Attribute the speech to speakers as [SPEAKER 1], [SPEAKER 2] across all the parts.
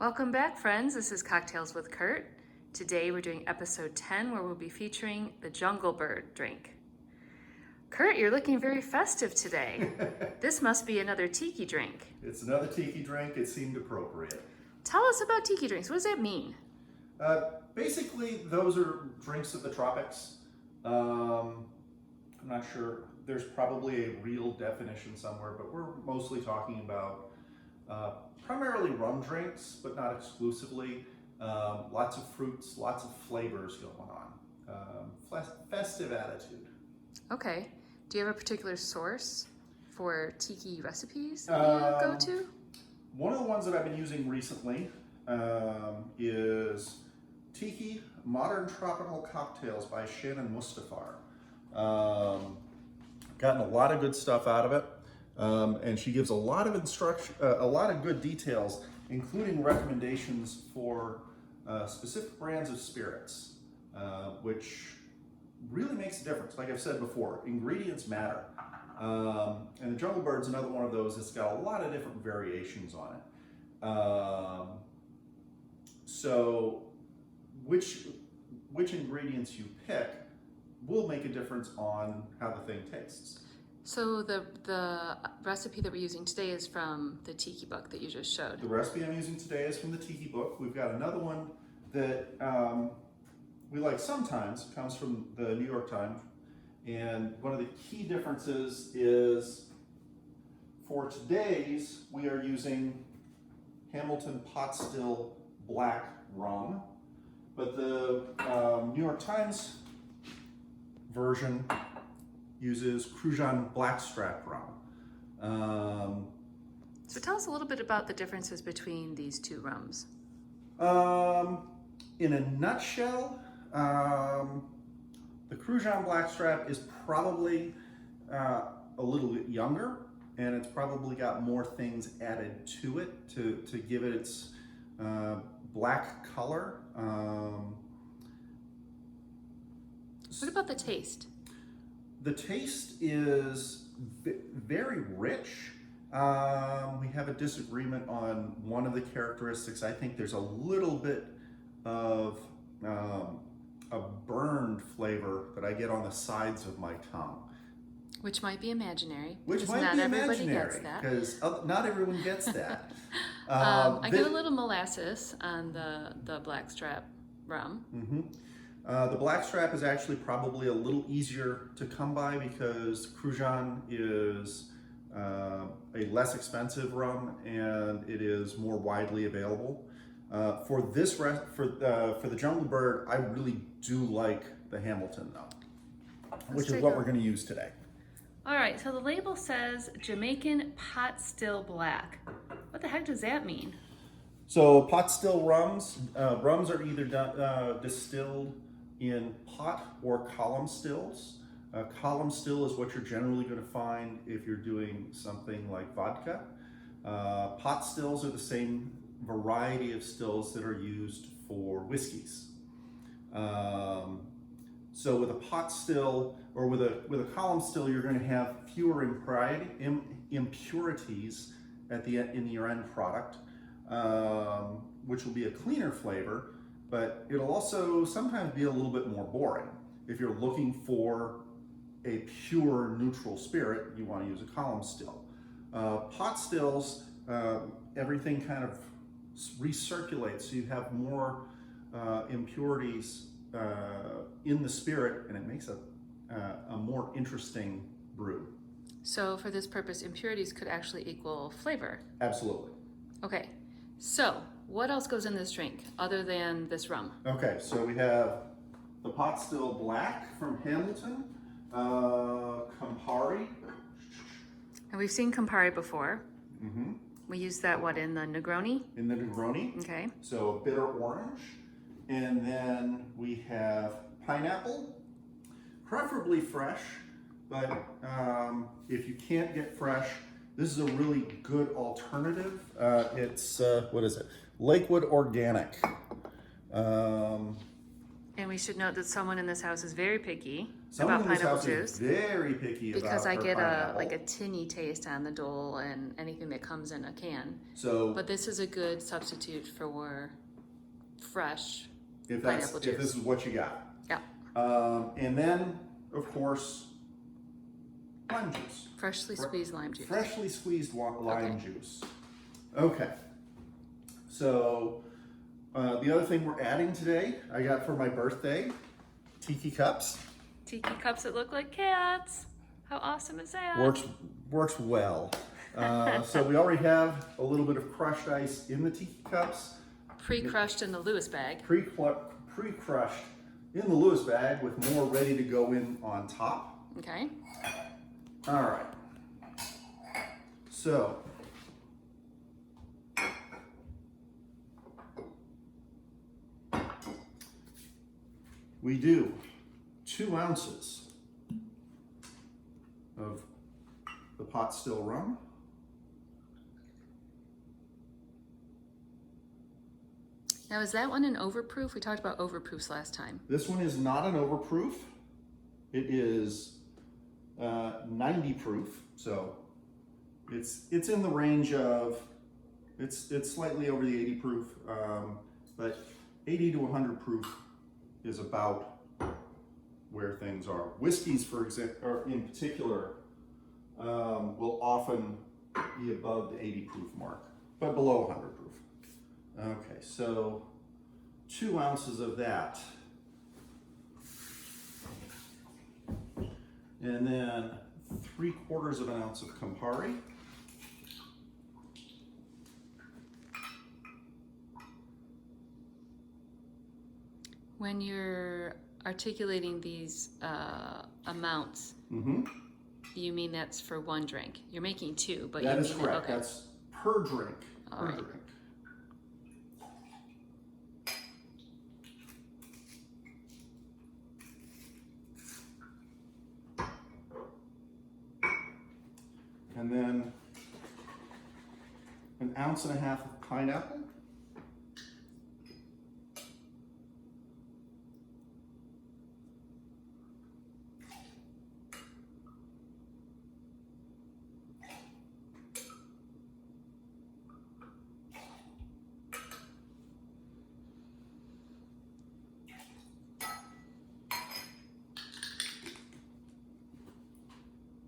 [SPEAKER 1] Welcome back, friends. This is Cocktails with Kurt. Today we're doing episode 10 where we'll be featuring the Jungle Bird drink. Kurt, you're looking very festive today. This must be another tiki drink.
[SPEAKER 2] It's another tiki drink. It seemed appropriate.
[SPEAKER 1] Tell us about tiki drinks. What does that mean?
[SPEAKER 2] Basically, those are drinks of the tropics. I'm not sure. There's probably a real definition somewhere, but we're mostly talking about primarily rum drinks, but not exclusively. Lots of fruits, lots of flavors going on. Festive attitude.
[SPEAKER 1] Okay. Do you have a particular source for tiki recipes that you go to?
[SPEAKER 2] One of the ones that I've been using recently is Tiki Modern Tropical Cocktails by Shannon Mustafar. Gotten a lot of good stuff out of it, and she gives a lot of instruction, a lot of good details, including recommendations for specific brands of spirits, which really makes a difference. Like I've said before, ingredients matter. And the Jungle Bird's another one of those that's got a lot of different variations on it. So which ingredients you pick will make a difference on how the thing tastes.
[SPEAKER 1] So the recipe that we're using today is from the Tiki book that you just showed.
[SPEAKER 2] The recipe I'm using today is from the Tiki book. We've got another one that we like sometimes. It comes from the New York Times. And one of the key differences is for today's, we are using Hamilton Pot Still Black Rum. But the New York Times version uses Crujan Blackstrap rum.
[SPEAKER 1] So tell us a little bit about the differences between these two rums.
[SPEAKER 2] In a nutshell, the Crujan Blackstrap is probably a little bit younger, and it's probably got more things added to it to give it its black color.
[SPEAKER 1] What about the taste?
[SPEAKER 2] The taste is very rich. We have a disagreement on one of the characteristics. I think there's a little bit of a burned flavor that I get on the sides of my tongue.
[SPEAKER 1] Which might be imaginary.
[SPEAKER 2] Which might
[SPEAKER 1] not
[SPEAKER 2] be
[SPEAKER 1] everybody
[SPEAKER 2] imaginary,
[SPEAKER 1] gets that.
[SPEAKER 2] because not everyone gets that.
[SPEAKER 1] I get a little molasses on the blackstrap rum.
[SPEAKER 2] Mm-hmm. The Blackstrap is actually probably a little easier to come by because Crujan is a less expensive rum and it is more widely available. For the Jungle Bird, I really do like the Hamilton though, which is what we're going to use today.
[SPEAKER 1] All right, so the label says Jamaican Pot Still Black. What the heck does that mean?
[SPEAKER 2] So pot still rums are either distilled in pot or column stills. Column still is what you're generally going to find if you're doing something like vodka. Pot stills are the same variety of stills that are used for whiskeys. So with a pot still or with a column still, you're going to have fewer impurities in your end product, which will be a cleaner flavor, but it'll also sometimes be a little bit more boring. If you're looking for a pure neutral spirit, you want to use a column still. Pot stills, everything kind of recirculates, so you have more impurities in the spirit, and it makes a more interesting brew.
[SPEAKER 1] So for this purpose, impurities could actually equal flavor.
[SPEAKER 2] Absolutely.
[SPEAKER 1] Okay, so what else goes in this drink other than this rum?
[SPEAKER 2] Okay, so we have the Pot Still Black from Hamilton, Campari.
[SPEAKER 1] And we've seen Campari before.
[SPEAKER 2] Mm-hmm.
[SPEAKER 1] We use that, in the Negroni?
[SPEAKER 2] In the Negroni.
[SPEAKER 1] Okay.
[SPEAKER 2] So bitter orange. And then we have pineapple, preferably fresh, but if you can't get fresh, this is a really good alternative. It's, what is it? Lakewood Organic.
[SPEAKER 1] And we should note that someone in this house is very picky
[SPEAKER 2] Someone
[SPEAKER 1] about
[SPEAKER 2] in this
[SPEAKER 1] pineapple
[SPEAKER 2] house
[SPEAKER 1] juice
[SPEAKER 2] is very picky
[SPEAKER 1] because
[SPEAKER 2] about
[SPEAKER 1] I
[SPEAKER 2] her
[SPEAKER 1] get
[SPEAKER 2] pineapple.
[SPEAKER 1] like a tinny taste on the Dole and anything that comes in a can.
[SPEAKER 2] So,
[SPEAKER 1] But this is a good substitute for fresh
[SPEAKER 2] if
[SPEAKER 1] pineapple juice.
[SPEAKER 2] this is what you got.
[SPEAKER 1] Yeah.
[SPEAKER 2] And then, of course, lime juice.
[SPEAKER 1] Freshly squeezed lime juice.
[SPEAKER 2] Freshly squeezed lime
[SPEAKER 1] Okay.
[SPEAKER 2] juice. Okay. So, the other thing we're adding today, I got for my birthday, Tiki cups.
[SPEAKER 1] Tiki cups that look like cats. How awesome is that?
[SPEAKER 2] Works well. So we already have a little bit of crushed ice in the Tiki cups.
[SPEAKER 1] Pre-crushed in the Lewis bag.
[SPEAKER 2] Pre-crushed in the Lewis bag with more ready to go in on top.
[SPEAKER 1] Okay.
[SPEAKER 2] All right. So we do 2 ounces of the pot still rum.
[SPEAKER 1] Now, is that one an overproof? We talked about overproofs last time.
[SPEAKER 2] This one is not an overproof. It is 90 proof, so it's in the range of it's slightly over the 80 proof, but 80 to 100 proof is about where things are. Whiskeys, for example, or in particular, will often be above the 80 proof mark, but below 100 proof. Okay, so 2 ounces of that. And then 3/4 of an ounce of Campari.
[SPEAKER 1] When you're articulating these amounts, you mean that's for one drink? You're making 2, but
[SPEAKER 2] That
[SPEAKER 1] you
[SPEAKER 2] is
[SPEAKER 1] mean
[SPEAKER 2] correct.
[SPEAKER 1] Okay.
[SPEAKER 2] That's per drink.
[SPEAKER 1] All right.
[SPEAKER 2] Drink. And then 1.5 ounces of pineapple.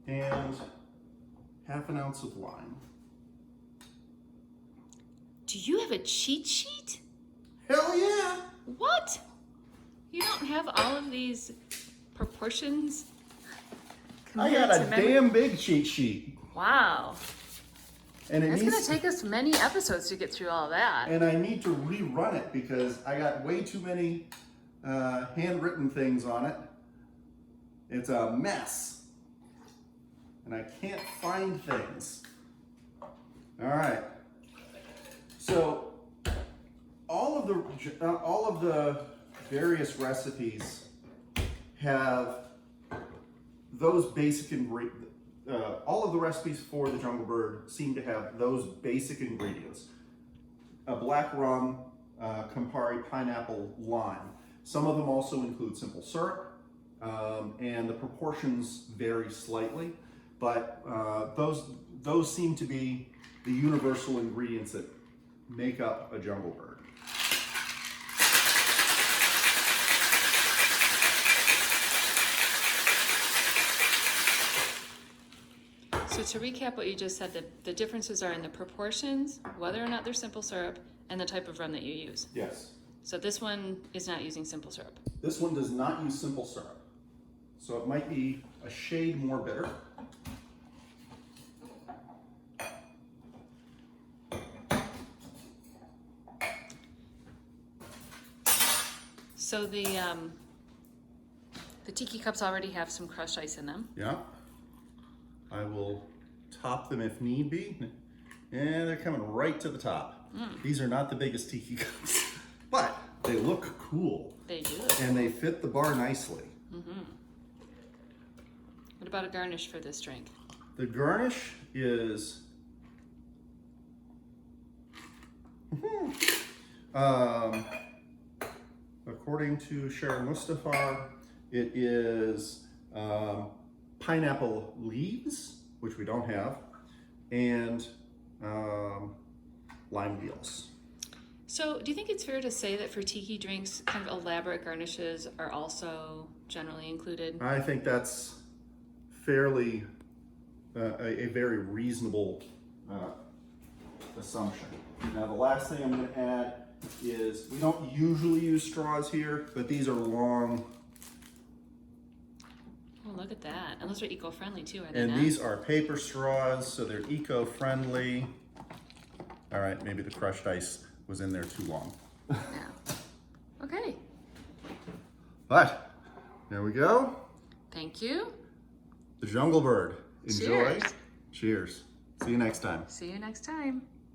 [SPEAKER 2] And 1/2 ounce of lime.
[SPEAKER 1] Do you have a cheat sheet?
[SPEAKER 2] Hell yeah!
[SPEAKER 1] What? You don't have all of these proportions?
[SPEAKER 2] I got
[SPEAKER 1] committed
[SPEAKER 2] a
[SPEAKER 1] to memory?
[SPEAKER 2] damn big cheat sheet.
[SPEAKER 1] Wow.
[SPEAKER 2] And
[SPEAKER 1] It's going to take us many episodes to get through all that.
[SPEAKER 2] and I need to rerun it because I got way too many handwritten things on it. It's a mess. And I can't find things. All right. So all of the various recipes have those basic ingredients. All of the recipes for the Jungle Bird seem to have those basic ingredients: a black rum, Campari, pineapple, lime. Some of them also include simple syrup, and the proportions vary slightly. But those seem to be the universal ingredients that make up a Jungle Bird.
[SPEAKER 1] So to recap what you just said, the differences are in the proportions, whether or not they're simple syrup, and the type of rum that you use.
[SPEAKER 2] Yes.
[SPEAKER 1] So this one is not using simple syrup.
[SPEAKER 2] This one does not use simple syrup. So it might be a shade more bitter.
[SPEAKER 1] So the tiki cups already have some crushed ice in them.
[SPEAKER 2] Yeah. I will top them if need be. And they're coming right to the top. These are not the biggest tiki cups, but they look cool.
[SPEAKER 1] They do.
[SPEAKER 2] And they fit the bar nicely.
[SPEAKER 1] What about a garnish for this drink?
[SPEAKER 2] The garnish is of according to Sharon Mustafa, it is pineapple leaves, which we don't have, and lime wheels.
[SPEAKER 1] So, do you think it's fair to say that for tiki drinks, kind of elaborate garnishes are also generally included?
[SPEAKER 2] I think that's fairly a very reasonable assumption. Now, the last thing I'm going to add is we don't usually use straws here, but these are long.
[SPEAKER 1] Oh, look at that. And those are eco-friendly too, are they
[SPEAKER 2] And
[SPEAKER 1] not?
[SPEAKER 2] these are paper straws, so they're eco-friendly. All right, maybe the crushed ice was in there too long.
[SPEAKER 1] Yeah. Okay.
[SPEAKER 2] But there we go.
[SPEAKER 1] Thank you.
[SPEAKER 2] The Jungle Bird. Enjoy.
[SPEAKER 1] Cheers.
[SPEAKER 2] Cheers. See you next time.
[SPEAKER 1] See you next time.